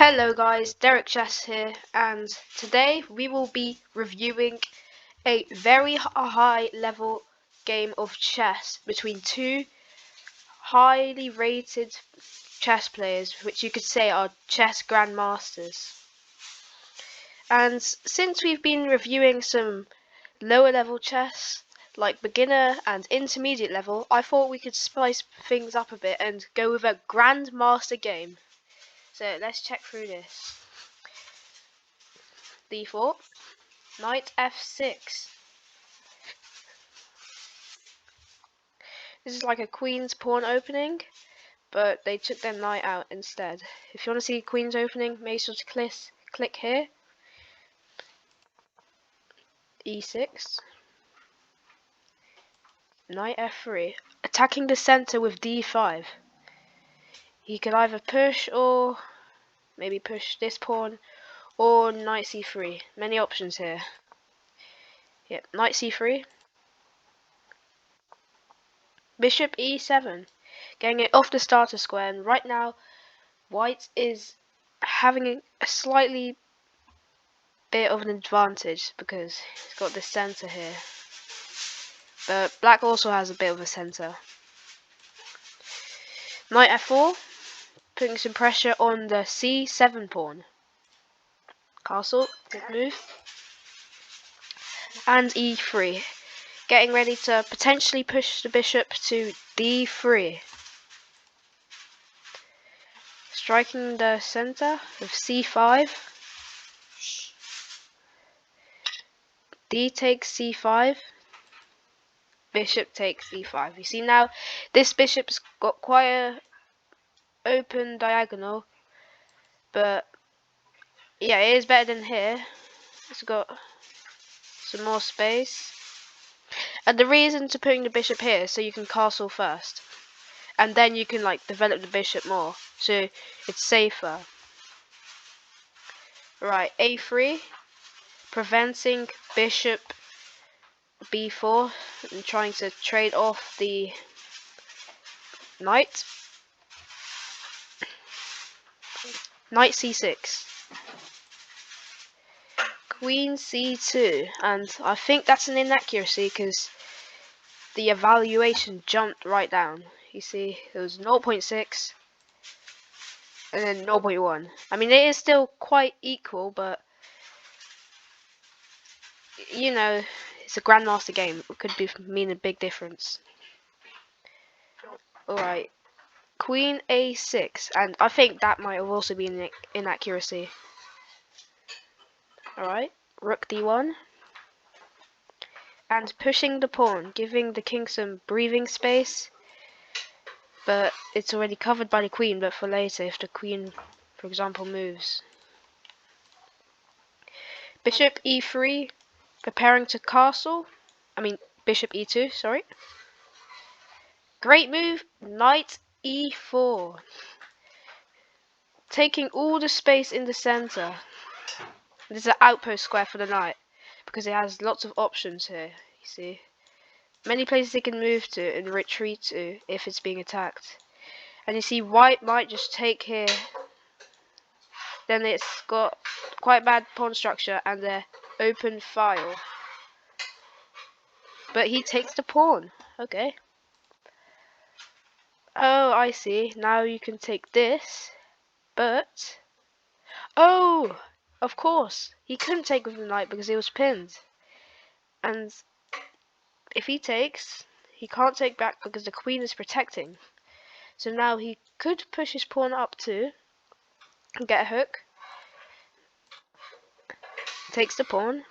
Hello guys, DerickChess here, and today we will be reviewing a very high level game of chess between two highly rated chess players, which you could say are chess grandmasters. And since we've been reviewing some lower level chess, like beginner and intermediate level, I thought we could spice things up a bit and go with a grandmaster game. So let's check through this. D4, knight f6. This is like a queen's pawn opening, but they took their knight out instead. If you want to see queen's opening, make sure to click here. E6, knight f3, attacking the center with d5. He could either push or maybe push this pawn or knight c3. Many options here. Yep, knight c3. Bishop e7, getting it off the starter square, and right now white is having a slightly bit of an advantage because he's got this center here, but black also has a bit of a center. Knight f4, putting some pressure on the c7 pawn. Castle, good move. And e3, getting ready to potentially push the bishop to d3. Striking the center with c5. D takes c5. Bishop takes e5. You see now, this bishop's got quite a open diagonal, but yeah, it is better than here. It's got some more space, and the reason to putting the bishop here is so you can castle first, and then you can like develop the bishop more, so it's safer. Right, a3, preventing bishop b4 and trying to trade off the knight. Knight c6, queen c2, and I think that's an inaccuracy because the evaluation jumped right down. You see, it was 0.6 and then 0.1. I mean, it is still quite equal, but you know, it's a grandmaster game. It could mean a big difference. Alright, queen a6, and I think that might have also been an inaccuracy. Alright, rook d1, and pushing the pawn, giving the king some breathing space, but it's already covered by the queen, but for later if the queen, for example, moves. Bishop e3, preparing to castle. Bishop e2, sorry. Great move, knight e4. Taking all the space in the center. This is an outpost square for the knight, because it has lots of options here, you see. Many places it can move to and retreat to if it's being attacked. And you see white might just take here. Then it's got quite bad pawn structure and the open file. But he takes the pawn. Okay. Oh, I see. Now you can take this. But oh, of course. He couldn't take with the knight because he was pinned. And if he takes, he can't take back because the queen is protecting. So now he could push his pawn up too and get a hook. Takes the pawn,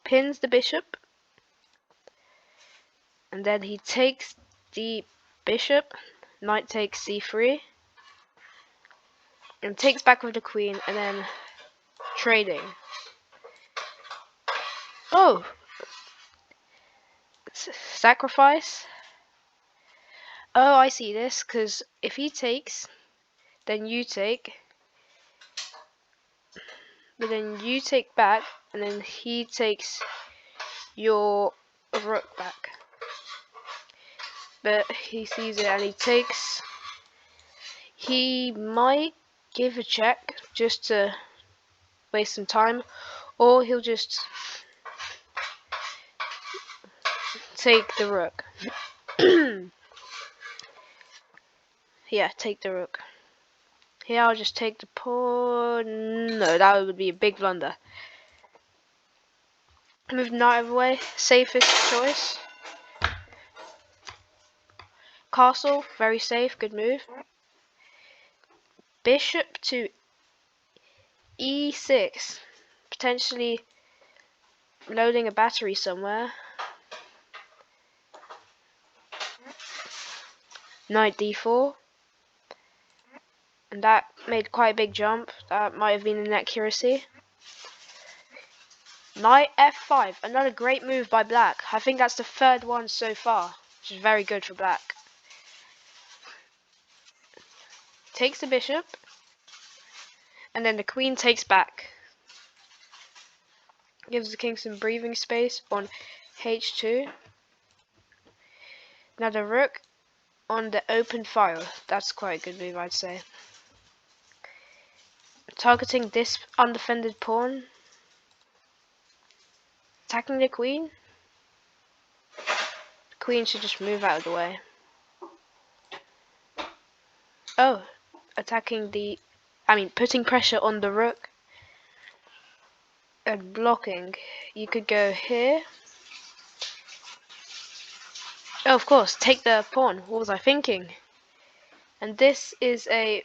pins the bishop, and then he takes the bishop. Knight takes c3 and takes back with the queen, and then trading. Oh, sacrifice. Oh, I see this, because if he takes, then you take, but then you take back, and then he takes your rook back. But he sees it and he takes. He might give a check just to waste some time, or he'll just take the rook. Yeah, take the rook. Here I'll just take the pawn. No, that would be a big blunder. Move the knight away. Safest choice. Castle, very safe, good move. Bishop to e6. Potentially loading a battery somewhere. Knight d4. And that made quite a big jump. That might have been an accuracy. Knight f5. Another great move by black. I think that's the third one so far, which is very good for black. Takes the bishop. And then the queen takes back. Gives the king some breathing space on h2. Now the rook on the open file. That's quite a good move, I'd say. Targeting this undefended pawn. Attacking the queen. The queen should just move out of the way. Oh, putting pressure on the rook. And blocking. You could go here. Oh, of course, take the pawn. What was I thinking? And this is a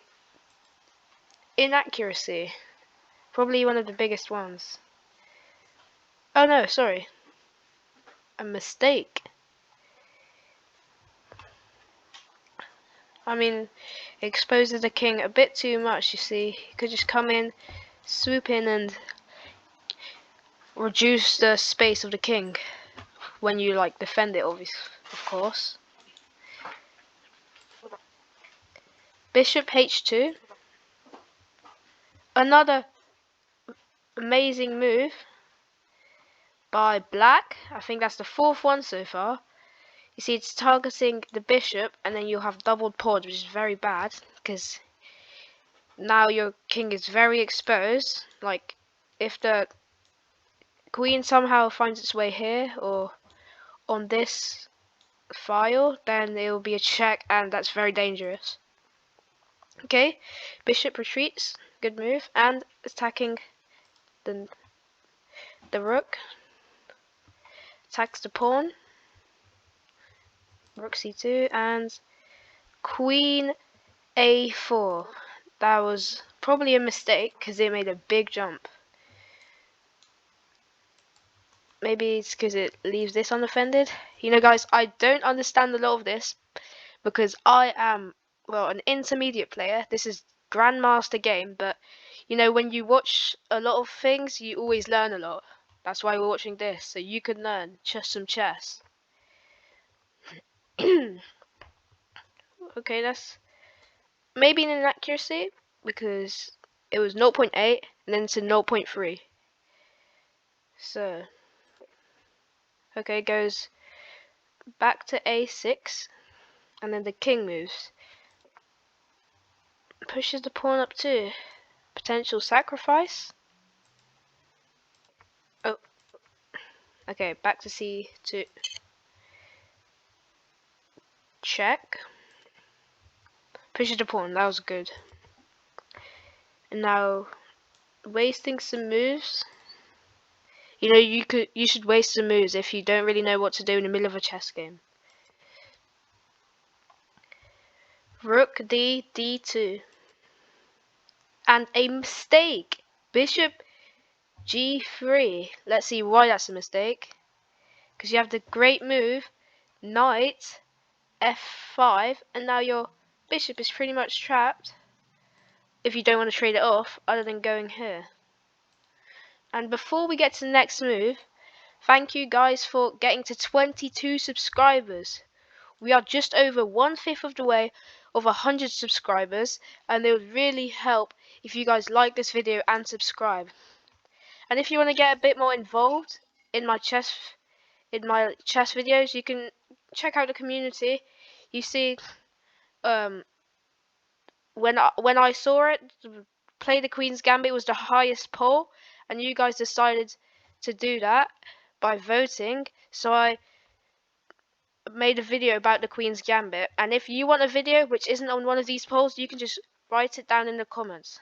inaccuracy. Probably one of the biggest ones. Oh no, sorry. A mistake. It exposes the king a bit too much, you see. He could just come in, swoop in and reduce the space of the king when you defend it, obviously, of course. Bishop h2. Another amazing move by black. I think that's the fourth one so far. You see, it's targeting the bishop, and then you'll have doubled pawns, which is very bad because now your king is very exposed. Like, if the queen somehow finds its way here or on this file, then it will be a check, and that's very dangerous. Okay, bishop retreats, good move, and attacking the rook. Attacks the pawn. Rook c2 and queen a4. That was probably a mistake because it made a big jump. Maybe it's because it leaves this unoffended. You know, guys, I don't understand a lot of this because I am, well, an intermediate player. This is GrandMaster game, but you know, when you watch a lot of things, you always learn a lot. That's why we're watching this, so you can learn some chess. Okay, that's maybe an inaccuracy because it was 0.8 and then to 0.3. So, okay, goes back to a6 and then the king moves. Pushes the pawn up too. Potential sacrifice. Oh, okay, back to c2. Check. Pushes the pawn, that was good. And now wasting some moves. You know, you should waste some moves if you don't really know what to do in the middle of a chess game. Rook d2. And a mistake. Bishop g3. Let's see why that's a mistake. Because you have the great move, knight f5, and now your bishop is pretty much trapped if you don't want to trade it off other than going here. And before we get to the next move, thank you guys for getting to 22 subscribers. We are just over 1/5 of the way of 100 subscribers, and it would really help if you guys like this video and subscribe. And if you want to get a bit more involved in my chess videos, you can check out the community. You see when I saw it, play the Queen's Gambit was the highest poll, and you guys decided to do that by voting. So I made a video about the Queen's Gambit, and if you want a video which isn't on one of these polls, you can just write it down in the comments.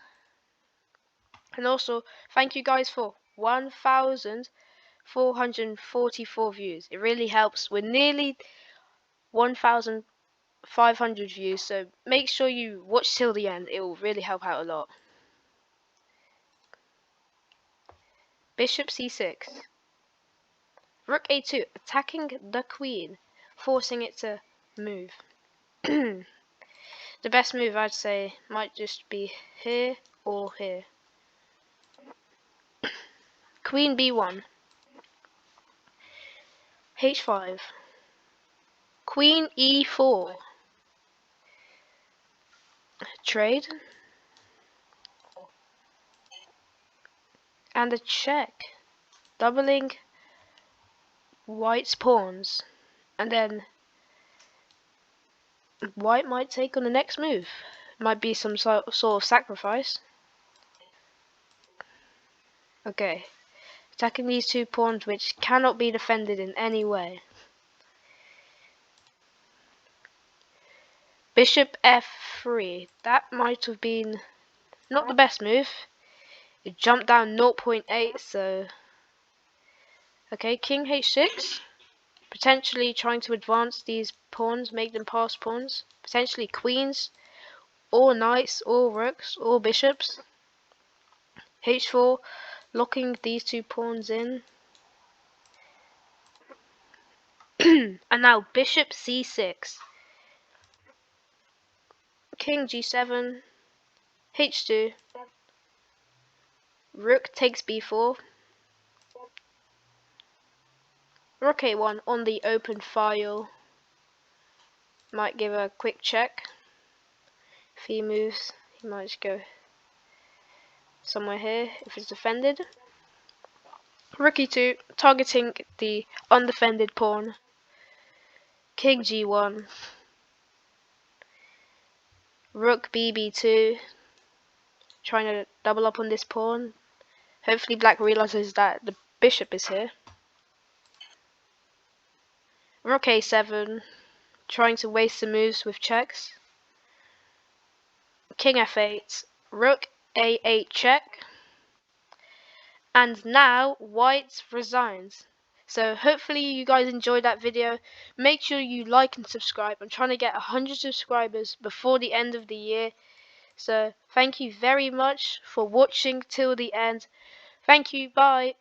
And also, thank you guys for 1,444 views. It really helps. We're nearly 1,500 views, so make sure you watch till the end. It will really help out a lot. Bishop c6. Rook a2, attacking the queen, forcing it to move. The best move, I'd say, might just be here or here. Queen b1. h5. Queen e4. Trade. And a check. Doubling white's pawns. And then white might take on the next move. Might be some sort of sacrifice. Okay. Attacking these two pawns which cannot be defended in any way. Bishop f3. That might have been not the best move. It jumped down 0.8, so... Okay, king h6. Potentially trying to advance these pawns, make them pass pawns. Potentially queens, or knights, or rooks, or bishops. h4, locking these two pawns in. And now bishop c6. King g7. h2. Rook takes b4. Rook a1 on the open file. Might give a quick check. If he moves, he might just go somewhere here if it's defended. Rook e2, targeting the undefended pawn. King g1. Rook bb2, trying to double up on this pawn. Hopefully black realizes that the bishop is here. Rook a7, trying to waste the moves with checks. King f8, rook a8 check. And now white resigns. So hopefully you guys enjoyed that video. Make sure you like and subscribe. I'm trying to get 100 subscribers before the end of the year. So thank you very much for watching till the end. Thank you, bye.